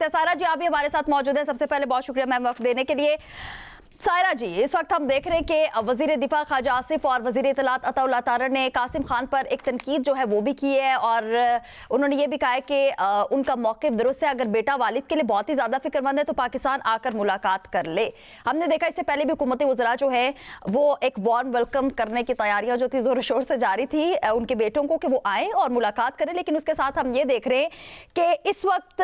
हैं। सायरा जी आप भी हमारे साथ मौजूद हैं। सबसे पहले बहुत शुक्रिया मैम वक्त देने के लिए। सायरा जी, इस वक्त हम देख रहे हैं कि वजीर दिफा ख्वाजा आसिफ और वजीर इत्तलात अताउल्लाह तारर ने कासिम खान पर एक तनकीद जो है वो भी की है और उन्होंने ये भी कहा है कि उनका मौक़िफ़ दुरुस्त है। अगर बेटा वालिद के लिए बहुत ही ज़्यादा फिक्रमंद है तो पाकिस्तान आकर मुलाकात कर ले। हमने देखा इससे पहले भी हुकूमती वज़रा जो है वो एक वार्म वेलकम करने की तैयारियाँ जो थी ज़ोर शोर से जारी थी उनके बेटों को कि वो आएँ और मुलाकात करें। लेकिन उसके साथ हम ये देख रहे हैं कि इस वक्त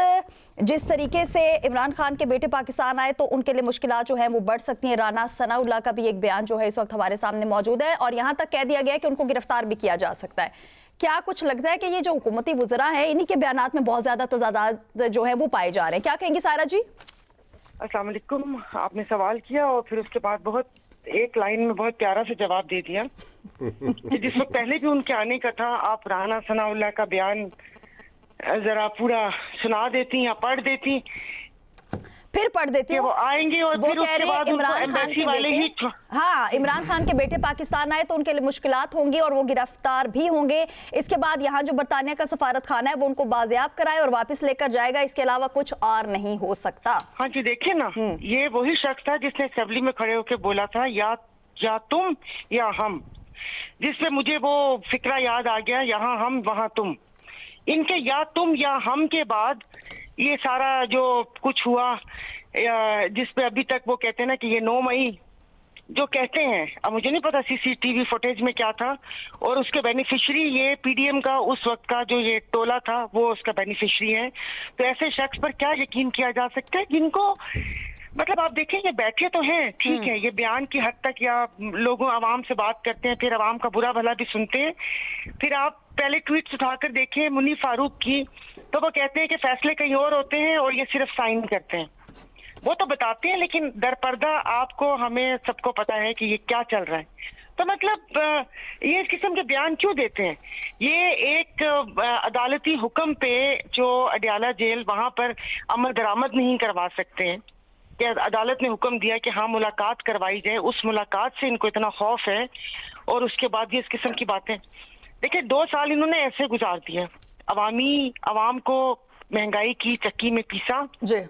जिस तरीके से इमरान खान के बेटे पाकिस्तान आए तो उनके लिए मुश्किलात जो हैं वो बढ़ सकती हैं। राना सनाउल्लाह का भी एक बयान जो है इस वक्त हमारे सामने मौजूद है और यहाँ तक कह दिया गया है कि उनको गिरफ्तार भी किया जा सकता है। क्या कुछ लगता है कि ये जो हुकूमती वज़रा है इन्हीं के बयानात में बहुत ज्यादा तजादात जो है वो पाए जा रहे हैं? क्या कहेंगी सायरा जी? अस्सलाम वालेकुम। आपने सवाल किया और फिर उसके बाद बहुत एक लाइन में बहुत प्यारा से जवाब दे दिया कि जिस वक्त पहले भी उनके आने का था आप राना सनाउल्लाह का बयान जरा पूरा सुना देती या पढ़ देती, फिर पढ़ देती वो आएंगे और फिर उसके बाद उनको एम्बेसी वाले ही हाँ इमरान खान के बेटे पाकिस्तान आए तो उनके लिए मुश्किलात होंगी और वो गिरफ्तार भी होंगे। इसके बाद यहाँ जो बरतानिया का सफारत खाना है वो उनको बाजियाब कराए और वापस लेकर जाएगा, इसके अलावा कुछ और नहीं हो सकता। हाँ जी, देखिए ना, ये वही शख्स था जिसने असेंबली में खड़े होकर बोला था या तुम या हम, जिससे मुझे वो फिक्रा याद आ गया, यहाँ हम वहाँ तुम। इनके या तुम या हम के बाद ये सारा जो कुछ हुआ जिसपे अभी तक वो कहते हैं ना कि ये 9 मई जो कहते हैं, अब मुझे नहीं पता सीसीटीवी फुटेज में क्या था, और उसके बेनिफिशियरी ये पीडीएम का उस वक्त का जो ये टोला था वो उसका बेनिफिशियरी है। तो ऐसे शख्स पर क्या यकीन किया जा सकता है जिनको मतलब आप देखें ये बैठे तो हैं, ठीक है, ये बयान की हद तक या लोगों आवाम से बात करते हैं, फिर आवाम का बुरा भला भी सुनते हैं। फिर आप पहले ट्वीट्स उठाकर देखें मुन्नी फारूक की, तो वो कहते हैं कि फैसले कहीं और होते हैं और ये सिर्फ साइन करते हैं। वो तो बताते हैं लेकिन दरपर्दा आपको हमें सबको पता है कि ये क्या चल रहा है। तो मतलब ये इस किस्म के बयान क्यों देते हैं? ये एक अदालती हुक्म पे जो अडियाला जेल वहां पर अमल दरामद नहीं करवा सकते हैं कि अदालत ने हुक्म दिया कि हाँ मुलाकात करवाई जाए, उस मुलाकात से इनको इतना खौफ है और उसके बाद ये इस किस्म की बातें। देखिए 2 साल इन्होंने ऐसे गुजार दिया, आवाम को महंगाई की चक्की में पीसा जी।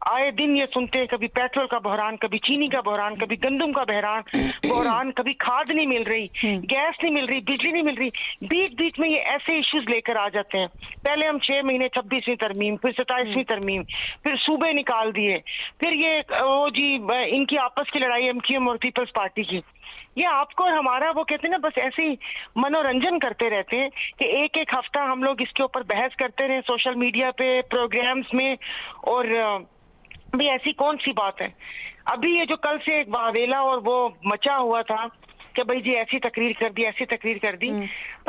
आए दिन ये सुनते हैं कभी पेट्रोल का बहरान, कभी चीनी का बहरान, कभी गंदम का बहरान, कभी खाद नहीं मिल रही, गैस नहीं मिल रही, बिजली नहीं मिल रही। बीच बीच में ये ऐसे इश्यूज लेकर आ जाते हैं। पहले हम 6 महीने 26वीं तरमीम, फिर 27वीं तरमीम, फिर सूबे निकाल दिए, फिर ये वो जी इनकी आपस की लड़ाई एमक्यूएम और पीपल्स पार्टी की। ये आपको और हमारा वो कहते हैं ना बस ऐसे ही मनोरंजन करते रहते हैं कि एक एक हफ्ता हम लोग इसके ऊपर बहस करते रहे सोशल मीडिया पे, प्रोग्राम्स में, और भी ऐसी कौन सी बात है। अभी ये जो कल से एक वावेला और वो मचा हुआ था कि भाई जी ऐसी तकरीर कर दी, ऐसी तकरीर कर दी,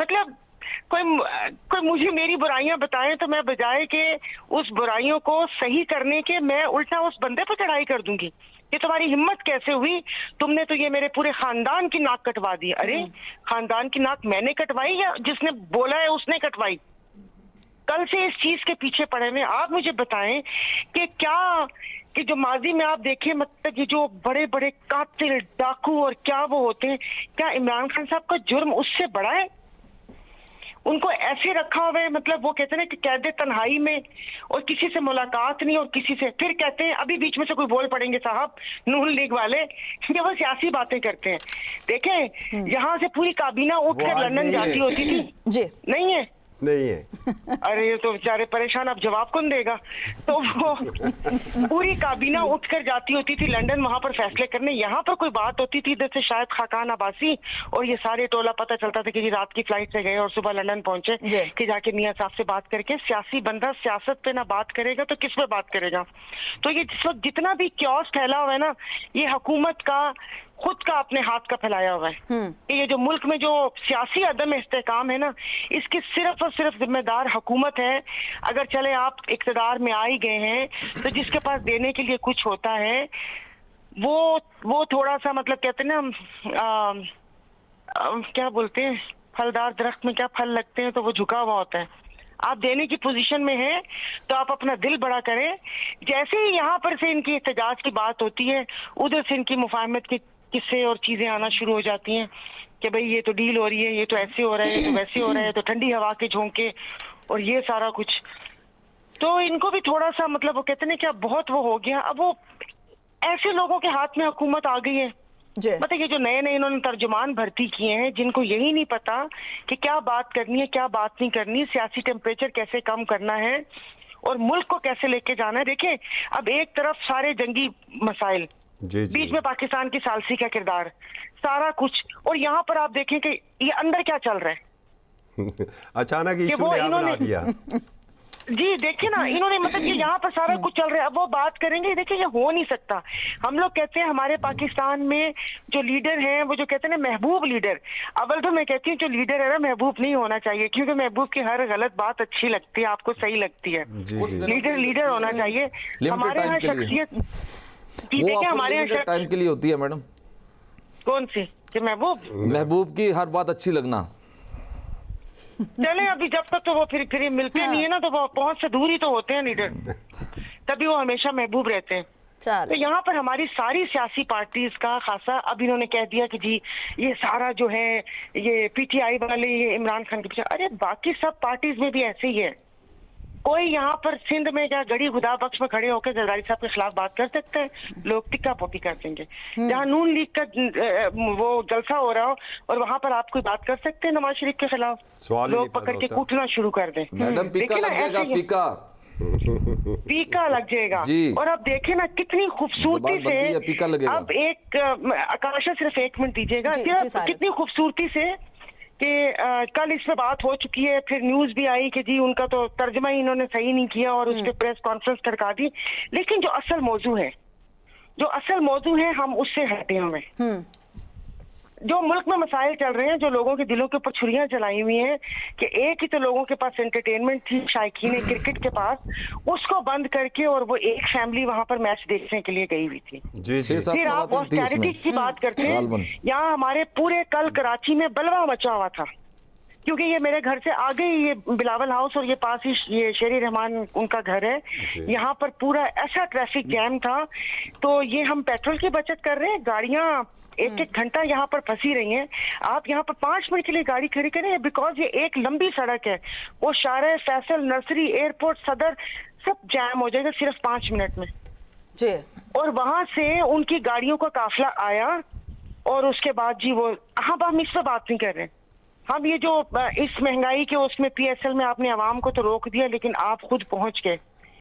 मतलब कोई मुझे मेरी बुराइयां बताए तो मैं बजाय के उस बुराइयों को सही करने के मैं उल्टा उस बंदे पर चढ़ाई कर दूंगी। ये तुम्हारी हिम्मत कैसे हुई? तुमने तो ये मेरे पूरे खानदान की नाक कटवा दी। अरे खानदान की नाक मैंने कटवाई या जिसने बोला है उसने कटवाई? कल से इस चीज के पीछे पड़े हुए आप मुझे बताएं कि क्या कि जो माजी में आप देखें मतलब ये जो बड़े बड़े कातिल डाकू और क्या वो होते हैं, क्या इमरान खान साहब का जुर्म उससे बड़ा है? उनको ऐसे रखा हुआ है, मतलब वो कहते हैं ना कि कैद तन्हाई में और किसी से मुलाकात नहीं और किसी से, फिर कहते हैं अभी बीच में से कोई बोल पड़ेंगे साहब नून लीग वाले ये वो सियासी बातें करते हैं। देखें यहाँ से पूरी काबीना उठकर लंदन जाती होती थी जी, नहीं है अरे ये तो बेचारे परेशान, अब जवाब कौन देगा? तो वो पूरी काबीना उठकर जाती होती थी लंदन वहां पर फैसले करने। यहाँ पर कोई बात होती थी इधर से शायद खाकान अब्बासी और ये सारे टोला पता चलता था कि रात की फ्लाइट से गए और सुबह लंदन पहुंचे कि जाके मियां साहब से बात करके। सियासी बंदा सियासत पे ना बात करेगा तो किस पे बात करेगा? तो ये जिस वक्त जितना भी क्योस फैला हुआ है ना, ये हुकूमत का खुद का अपने हाथ का फैलाया हुआ है। ये जो मुल्क में जो सियासी अदम इस्तेहकाम है ना, इसकी सिर्फ और सिर्फ जिम्मेदार हुकूमत है। अगर चले आप इक़्तिदार में आ ही गए हैं तो जिसके पास देने के लिए कुछ होता है वो थोड़ा सा मतलब कहते हैं ना क्या बोलते हैं, फलदार दरख्त में क्या फल लगते हैं तो वो झुका हुआ होता है। आप देने की पोजीशन में हैं तो आप अपना दिल बड़ा करें। जैसे ही यहाँ पर से इनकी एहतजाज की बात होती है उधर से इनकी मुफाहमत की किस्से और चीजें आना शुरू हो जाती हैं कि भाई ये तो डील हो रही है, ये तो ऐसे हो रहा है, ये तो वैसे हो रहा है, तो ठंडी हवा के झोंके और ये सारा कुछ। तो इनको भी थोड़ा सा मतलब वो कहते हैं कि अब बहुत वो हो गया, अब वो ऐसे लोगों के हाथ में हुकूमत आ गई है। जी मतलब ये जो नए नए इन्होंने तर्जुमान भर्ती किए हैं, जिनको यही नहीं पता कि क्या बात करनी है क्या बात नहीं करनी, सियासी टेम्परेचर कैसे कम करना है और मुल्क को कैसे लेके जाना है। देखिए अब एक तरफ सारे जंगी मसाइल, जी जी बीच में पाकिस्तान की सालसी का किरदार, सारा कुछ, और यहाँ पर आप देखें कि ये अंदर क्या चल रहा है। अचानक कि इशू वो नया बना इन्होंने दिया। जी देखिए ना, इन्होंने मतलब कि यहाँ पर सारा कुछ चल रहा है, अब वो बात करेंगे। देखिए ये हो नहीं सकता। हम लोग कहते हैं हमारे पाकिस्तान में जो लीडर हैं वो जो कहते हैं ना महबूब लीडर, अव्वल तो मैं कहती हूँ जो लीडर है ना महबूब नहीं होना चाहिए, क्योंकि महबूब की हर गलत बात अच्छी लगती है, आपको सही लगती है। जी जी लीडर लीडर होना चाहिए। हमारे यहाँ शख्सियत जी वो देखिए ऑफर हमारे यहाँ लिमिटेड टाइम के लिए होती है मैडम। कौन सी कि महबूब महबूब की हर बात अच्छी लगना। चले अभी जब तक तो वो फिर ये मिलते नहीं है ना, तो वो पहुंच से दूर ही तो होते हैं लीडर, तभी वो हमेशा महबूब रहते हैं। तो चलो यहाँ पर हमारी सारी सियासी पार्टीज का खासा, अब इन्होंने कह दिया कि जी ये सारा जो है ये पीटीआई वाले ये इमरान खान के पीछे, अरे बाकी सब पार्टीज में भी ऐसे ही है। कोई यहाँ पर सिंध में क्या गड़ी खुदा बख्श में खड़े होकर जरदारी साहब के खिलाफ बात कर सकते हैं? लोग टिक्का पोटी कर देंगे। जहाँ नून लीग का वो जलसा हो रहा हो और वहां पर आप कोई बात कर सकते हैं नवाज शरीफ के खिलाफ? सवाल ही लोग नहीं पैदा पकड़ के होता। कूटना शुरू कर दें। मैडम पीका देखिए ना, लग जाएगा, ऐसे ही- पीका। पीका लग जाएगा। जी। और अब देखे ना कितनी खूबसूरती जबान बनती है, पीका से, लगेगा। अब एक आकाशा सिर्फ एक मिनट दीजिएगा, जी, सिर्फ जी, सारा। कितनी खूबसूरती से कि कल इस पे बात हो चुकी है, फिर न्यूज भी आई कि जी उनका तो तर्जमा ही इन्होंने सही नहीं किया और उस पर प्रेस कॉन्फ्रेंस करका दी। लेकिन जो असल मौजू है, जो असल मौजू है, हम उससे हटे हुए हैं। जो मुल्क में मसाइल चल रहे हैं, जो लोगों के दिलों के ऊपर छुरियां चलाई हुई हैं, कि एक ही तो लोगों के पास एंटरटेनमेंट थी, शायकीन क्रिकेट के पास, उसको बंद करके और वो एक फैमिली वहां पर मैच देखने के लिए गई हुई थी। जी जी 6-7 फिर आप खवातीन थी ऑस्टेरिटी उसमें। की बात करते गालबन। हैं, यहाँ हमारे पूरे कल कराची में बलवा मचा हुआ था, क्योंकि ये मेरे घर से आगे ही ये बिलावल हाउस और ये पास ही ये शेरी रहमान उनका घर है। जी। यहाँ पर पूरा ऐसा ट्रैफिक जैम था, तो ये हम पेट्रोल की बचत कर रहे हैं, गाड़ियां एक एक घंटा यहाँ पर फंसी रही हैं। आप यहाँ पर 5 मिनट के लिए गाड़ी खड़ी करें, बिकॉज ये एक लंबी सड़क है, वो शारे फैसल, नर्सरी, एयरपोर्ट, सदर सब जैम हो जाएगा सिर्फ 5 मिनट में। जी और वहां से उनकी गाड़ियों का काफिला आया और उसके बाद जी वो, हम इस पर बात नहीं कर रहे। हम ये जो इस महंगाई के उसमें पीएसएल में आपने आवाम को तो रोक दिया, लेकिन आप खुद पहुंच गए